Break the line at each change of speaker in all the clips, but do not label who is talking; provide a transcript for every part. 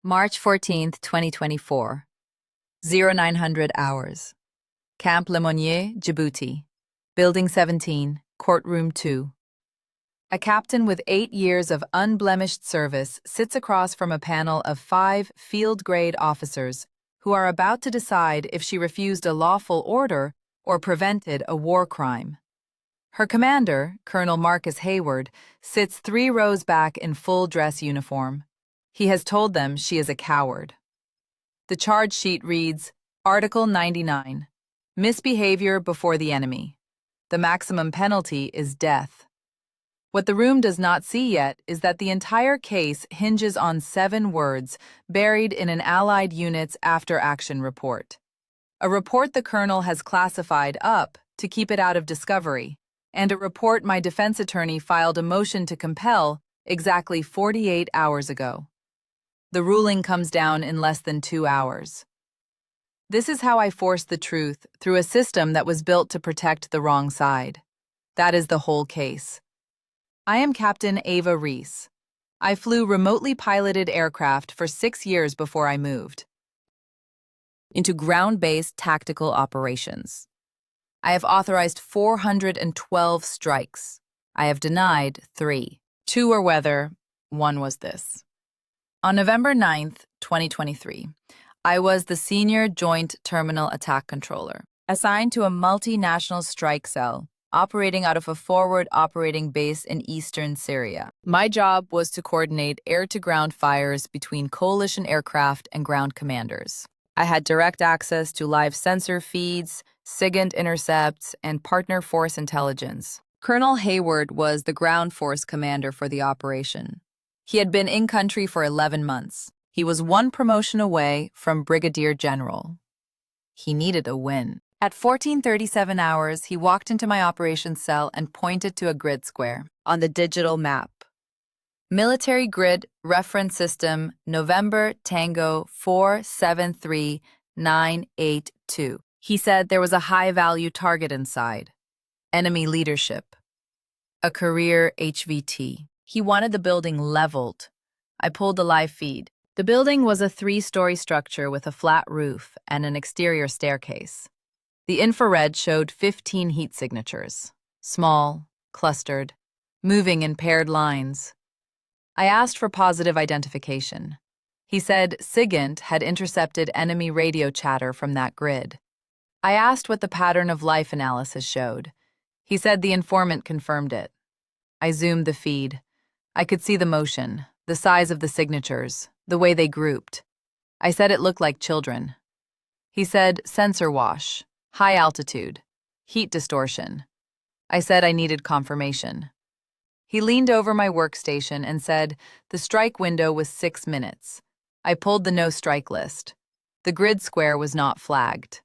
March 14, 2024, 0900 hours. Camp Lemonnier, Djibouti. Building 17, Courtroom 2. A captain with 8 years of unblemished service sits across from a panel of 5 field-grade officers who are about to decide if she refused a lawful order or prevented a war crime. Her commander, Colonel Marcus Hayward, sits 3 rows back in full dress uniform. He has told them she is a coward. The charge sheet reads, Article 99, Misbehavior before the enemy. The maximum penalty is death. What the room does not see yet is that the entire case hinges on 7 words buried in an Allied unit's after-action report. A report the colonel has classified up to keep it out of discovery, and a report my defense attorney filed a motion to compel exactly 48 hours ago. The ruling comes down in less than 2 hours. This is how I forced the truth through a system that was built to protect the wrong side. That is the whole case. I am Captain Ava Reese. I flew remotely piloted aircraft for 6 years before I moved into ground-based tactical operations. I have authorized 412 strikes. I have denied 3. 2 were weather, 1 was this. On November 9, 2023, I was the Senior Joint Terminal Attack Controller, assigned to a multinational strike cell operating out of a forward operating base in eastern Syria. My job was to coordinate air-to-ground fires between coalition aircraft and ground commanders. I had direct access to live sensor feeds, SIGINT intercepts, and partner force intelligence. Colonel Hayward was the ground force commander for the operation. He had been in country for 11 months. He was 1 promotion away from brigadier general. He needed a win. At 14:37 hours, he walked into my operations cell and pointed to a grid square on the digital map. Military Grid Reference System, November Tango 473982. He said there was a high-value target inside. Enemy leadership. A career HVT. He wanted the building leveled. I pulled the live feed. The building was a 3-story structure with a flat roof and an exterior staircase. The infrared showed 15 heat signatures, small, clustered, moving in paired lines. I asked for positive identification. He said SIGINT had intercepted enemy radio chatter from that grid. I asked what the pattern of life analysis showed. He said the informant confirmed it. I zoomed the feed. I could see the motion, the size of the signatures, the way they grouped. I said it looked like children. He said sensor wash, high altitude, heat distortion. I said I needed confirmation. He leaned over my workstation and said the strike window was 6 minutes. I pulled the no-strike list. The grid square was not flagged.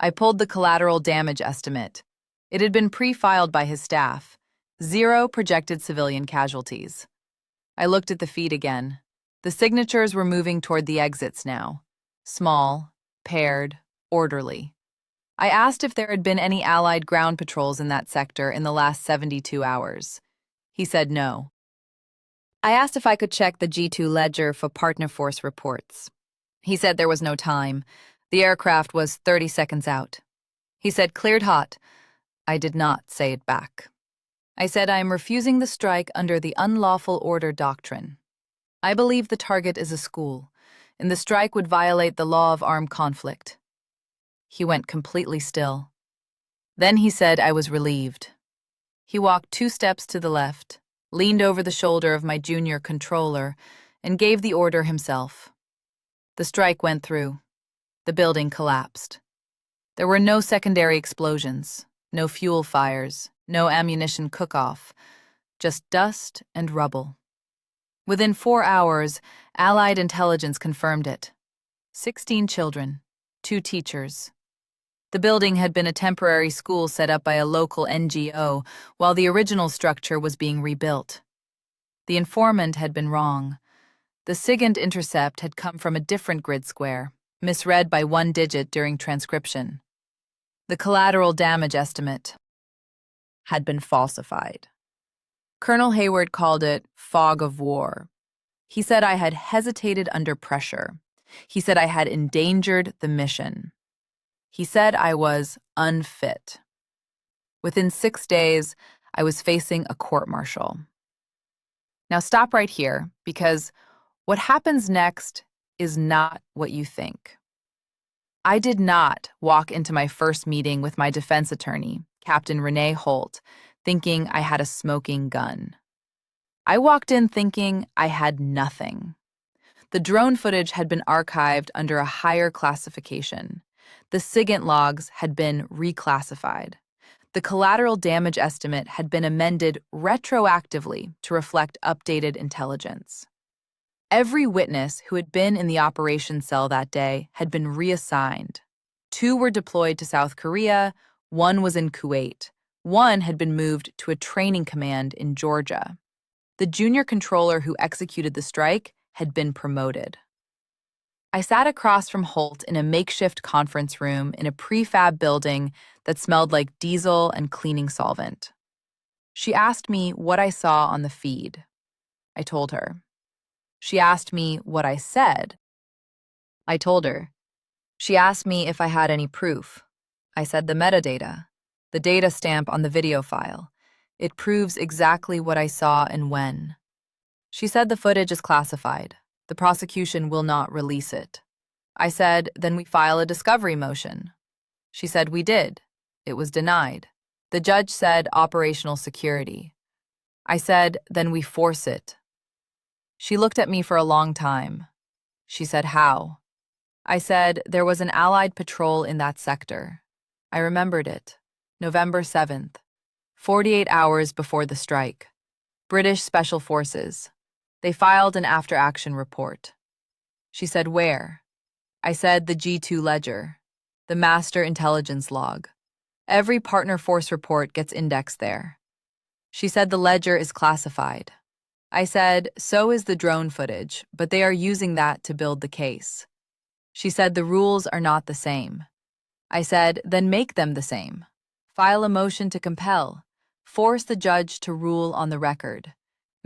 I pulled the collateral damage estimate. It had been pre-filed by his staff. 0 projected civilian casualties. I looked at the feed again. The signatures were moving toward the exits now. Small, paired, orderly. I asked if there had been any Allied ground patrols in that sector in the last 72 hours. He said no. I asked if I could check the G2 ledger for partner force reports. He said there was no time. The aircraft was 30 seconds out. He said cleared hot. I did not say it back. I said I am refusing the strike under the unlawful order doctrine. I believe the target is a school, and the strike would violate the law of armed conflict. He went completely still. Then he said I was relieved. He walked 2 steps to the left, leaned over the shoulder of my junior controller, and gave the order himself. The strike went through. The building collapsed. There were no secondary explosions, no fuel fires, no ammunition cook-off, just dust and rubble. Within 4 hours, Allied intelligence confirmed it. 16 children, 2 teachers. The building had been a temporary school set up by a local NGO while the original structure was being rebuilt. The informant had been wrong. The SIGINT intercept had come from a different grid square, misread by 1 digit during transcription. The collateral damage estimate had been falsified. Colonel Hayward called it fog of war. He said I had hesitated under pressure. He said I had endangered the mission. He said I was unfit. Within 6 days, I was facing a court-martial. Now stop right here, because what happens next is not what you think. I did not walk into my first meeting with my defense attorney, Captain Renee Holt, thinking I had a smoking gun. I walked in thinking I had nothing. The drone footage had been archived under a higher classification. The SIGINT logs had been reclassified. The collateral damage estimate had been amended retroactively to reflect updated intelligence. Every witness who had been in the operations cell that day had been reassigned. 2 were deployed to South Korea, 1 was in Kuwait, 1 had been moved to a training command in Georgia. The junior controller who executed the strike had been promoted. I sat across from Holt in a makeshift conference room in a prefab building that smelled like diesel and cleaning solvent. She asked me what I saw on the feed. I told her. She asked me what I said. I told her. She asked me if I had any proof. I said the metadata, the data stamp on the video file. It proves exactly what I saw and when. She said the footage is classified. The prosecution will not release it. I said, then we file a discovery motion. She said we did. It was denied. The judge said operational security. I said, then we force it. She looked at me for a long time. She said, how? I said, there was an Allied patrol in that sector. I remembered it. November 7th, 48 hours before the strike. British Special Forces. They filed an after-action report. She said, where? I said, the G2 ledger, the master intelligence log. Every partner force report gets indexed there. She said the ledger is classified. I said, so is the drone footage, but they are using that to build the case. She said the rules are not the same. I said, then make them the same. File a motion to compel. Force the judge to rule on the record.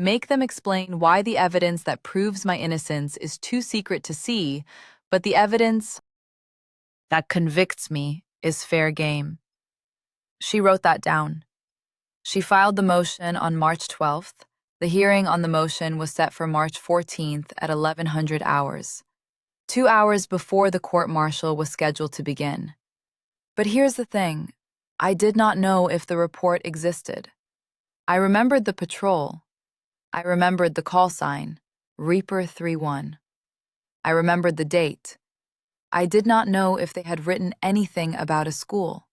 Make them explain why the evidence that proves my innocence is too secret to see, but the evidence that convicts me is fair game. She wrote that down. She filed the motion on March 12th. The hearing on the motion was set for March 14th at 1100 hours. 2 hours before the court-martial was scheduled to begin. But here's the thing. I did not know if the report existed. I remembered the patrol. I remembered the call sign, Reaper 31. I remembered the date. I did not know if they had written anything about a school.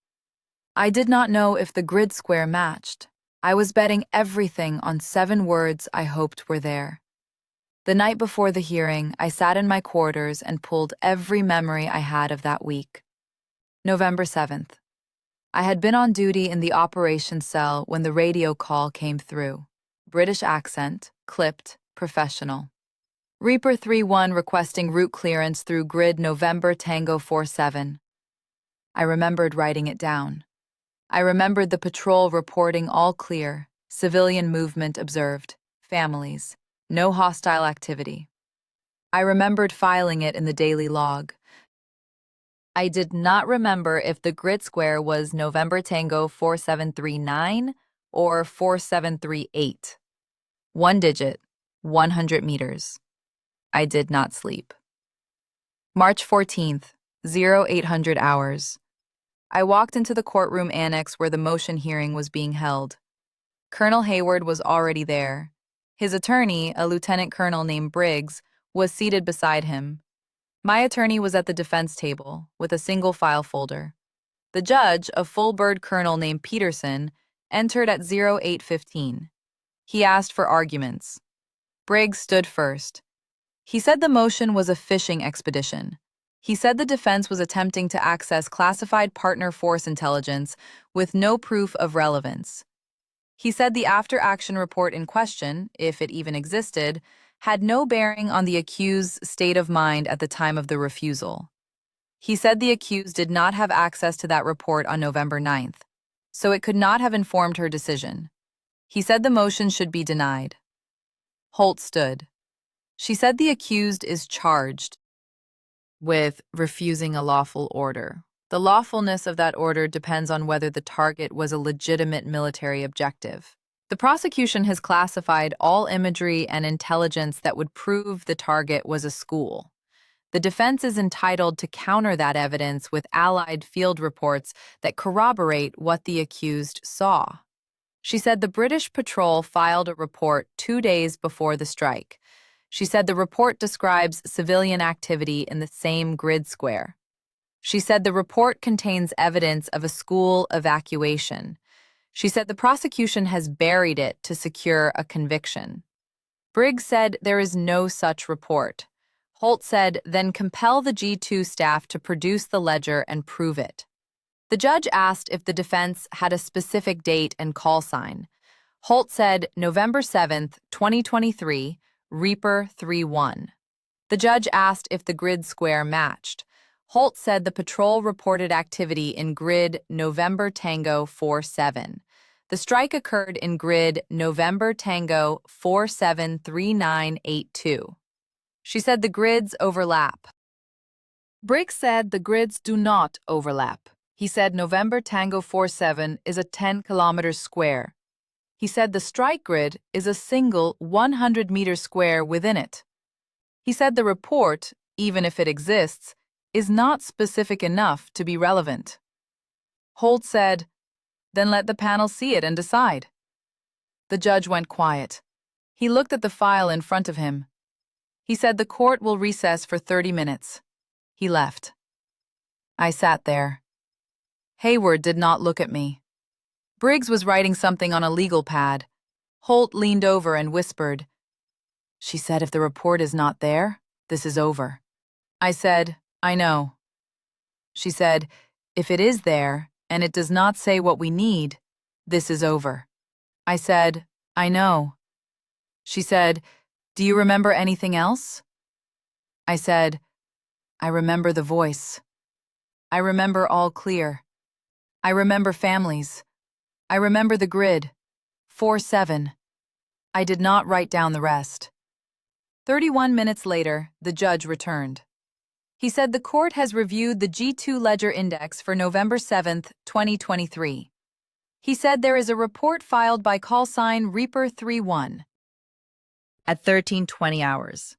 I did not know if the grid square matched. I was betting everything on 7 words I hoped were there. The night before the hearing, I sat in my quarters and pulled every memory I had of that week. November 7th. I had been on duty in the operations cell when the radio call came through. British accent, clipped, professional. Reaper 31 requesting route clearance through grid November Tango 47. I remembered writing it down. I remembered the patrol reporting all clear, civilian movement observed, families, no hostile activity. I remembered filing it in the daily log. I did not remember if the grid square was November Tango 4739 or 4738. 1 digit, 100 meters. I did not sleep. March 14th, 0800 hours. I walked into the courtroom annex where the motion hearing was being held. Colonel Hayward was already there. His attorney, a lieutenant colonel named Briggs, was seated beside him. My attorney was at the defense table, with a single file folder. The judge, a full-bird colonel named Peterson, entered at 0815. He asked for arguments. Briggs stood first. He said the motion was a fishing expedition. He said the defense was attempting to access classified partner force intelligence with no proof of relevance. He said the after-action report in question, if it even existed, had no bearing on the accused's state of mind at the time of the refusal. He said the accused did not have access to that report on November 9th, so it could not have informed her decision. He said the motion should be denied. Holt stood. She said the accused is charged with refusing a lawful order. The lawfulness of that order depends on whether the target was a legitimate military objective. The prosecution has classified all imagery and intelligence that would prove the target was a school. The defense is entitled to counter that evidence with allied field reports that corroborate what the accused saw. She said the British patrol filed a report 2 days before the strike. She said the report describes civilian activity in the same grid square. She said the report contains evidence of a school evacuation. She said the prosecution has buried it to secure a conviction. Briggs said there is no such report. Holt said, then compel the G2 staff to produce the ledger and prove it. The judge asked if the defense had a specific date and call sign. Holt said, November 7th, 2023, Reaper 3-1. The judge asked if the grid square matched. Holt said the patrol reported activity in grid November Tango 4-7. The strike occurred in grid November Tango 473982. She said the grids overlap. Briggs said the grids do not overlap. He said November Tango 47 is a 10-kilometer square. He said the strike grid is a single 100-meter square within it. He said the report, even if it exists, is not specific enough to be relevant. Holt said, then let the panel see it and decide. The judge went quiet. He looked at the file in front of him. He said the court will recess for 30 minutes. He left. I sat there. Hayward did not look at me. Briggs was writing something on a legal pad. Holt leaned over and whispered, she said if the report is not there, this is over. I said, I know. She said, if it is there, and it does not say what we need, this is over. I said, I know. She said, do you remember anything else? I said, I remember the voice. I remember all clear. I remember families. I remember the grid. 4-7. I did not write down the rest. 31 minutes later, the judge returned. He said the court has reviewed the G2 Ledger Index for November 7, 2023. He said there is a report filed by call sign Reaper 3-1 at 13:20 hours.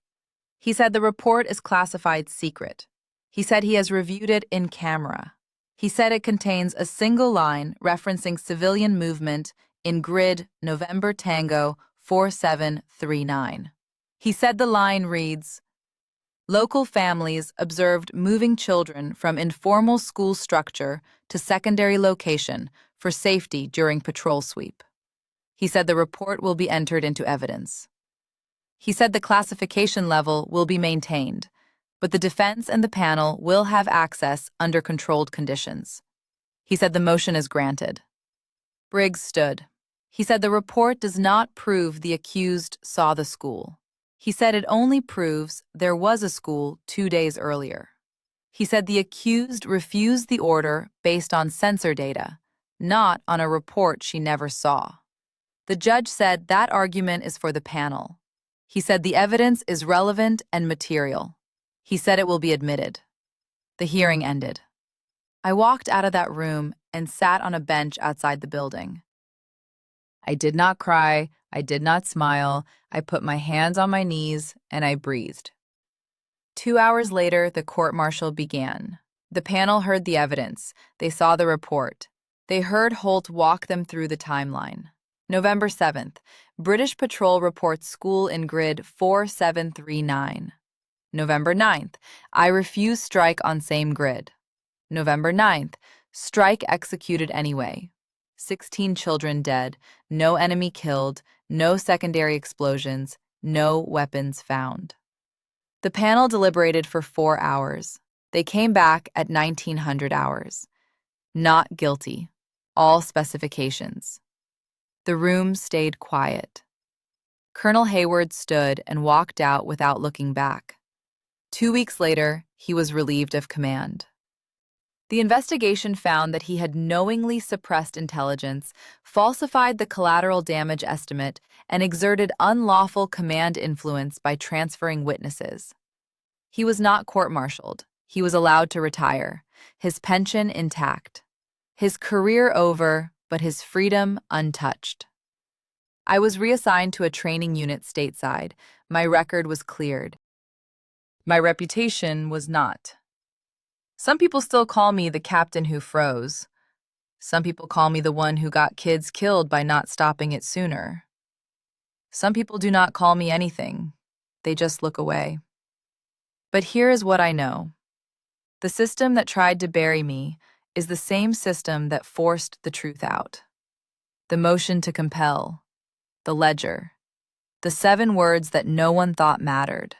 He said the report is classified secret. He said he has reviewed it in camera. He said it contains a single line referencing civilian movement in grid November Tango 4739. He said the line reads, local families observed moving children from informal school structure to secondary location for safety during patrol sweep. He said the report will be entered into evidence. He said the classification level will be maintained, but the defense and the panel will have access under controlled conditions. He said the motion is granted. Briggs stood. He said the report does not prove the accused saw the school. He said it only proves there was a school 2 days earlier. He said the accused refused the order based on sensor data, not on a report she never saw. The judge said that argument is for the panel. He said the evidence is relevant and material. He said it will be admitted. The hearing ended. I walked out of that room and sat on a bench outside the building. I did not cry, I did not smile, I put my hands on my knees, and I breathed. 2 hours later, the court-martial began. The panel heard the evidence. They saw the report. They heard Holt walk them through the timeline. November 7th, British Patrol reports school in grid 4739. November 9th, I refuse strike on same grid. November 9th, strike executed anyway. 16 children dead, no enemy killed, no secondary explosions, no weapons found. The panel deliberated for 4 hours. They came back at 1900 hours. Not guilty. All specifications. The room stayed quiet. Colonel Hayward stood and walked out without looking back. 2 weeks later, he was relieved of command. The investigation found that he had knowingly suppressed intelligence, falsified the collateral damage estimate, and exerted unlawful command influence by transferring witnesses. He was not court-martialed. He was allowed to retire, his pension intact, his career over, but his freedom untouched. I was reassigned to a training unit stateside. My record was cleared. My reputation was not. Some people still call me the captain who froze. Some people call me the one who got kids killed by not stopping it sooner. Some people do not call me anything. They just look away. But here is what I know. The system that tried to bury me is the same system that forced the truth out. The motion to compel, the ledger, the 7 words that no one thought mattered.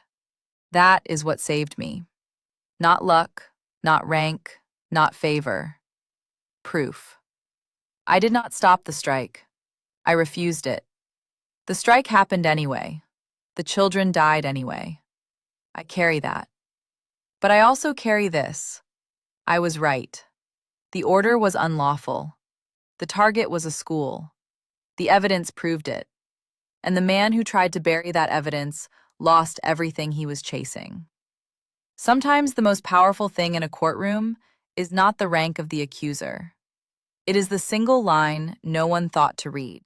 That is what saved me. Not luck, not rank, not favor. Proof. I did not stop the strike. I refused it. The strike happened anyway. The children died anyway. I carry that. But I also carry this. I was right. The order was unlawful. The target was a school. The evidence proved it. And the man who tried to bury that evidence lost everything he was chasing. Sometimes the most powerful thing in a courtroom is not the rank of the accuser. It is the single line no one thought to read.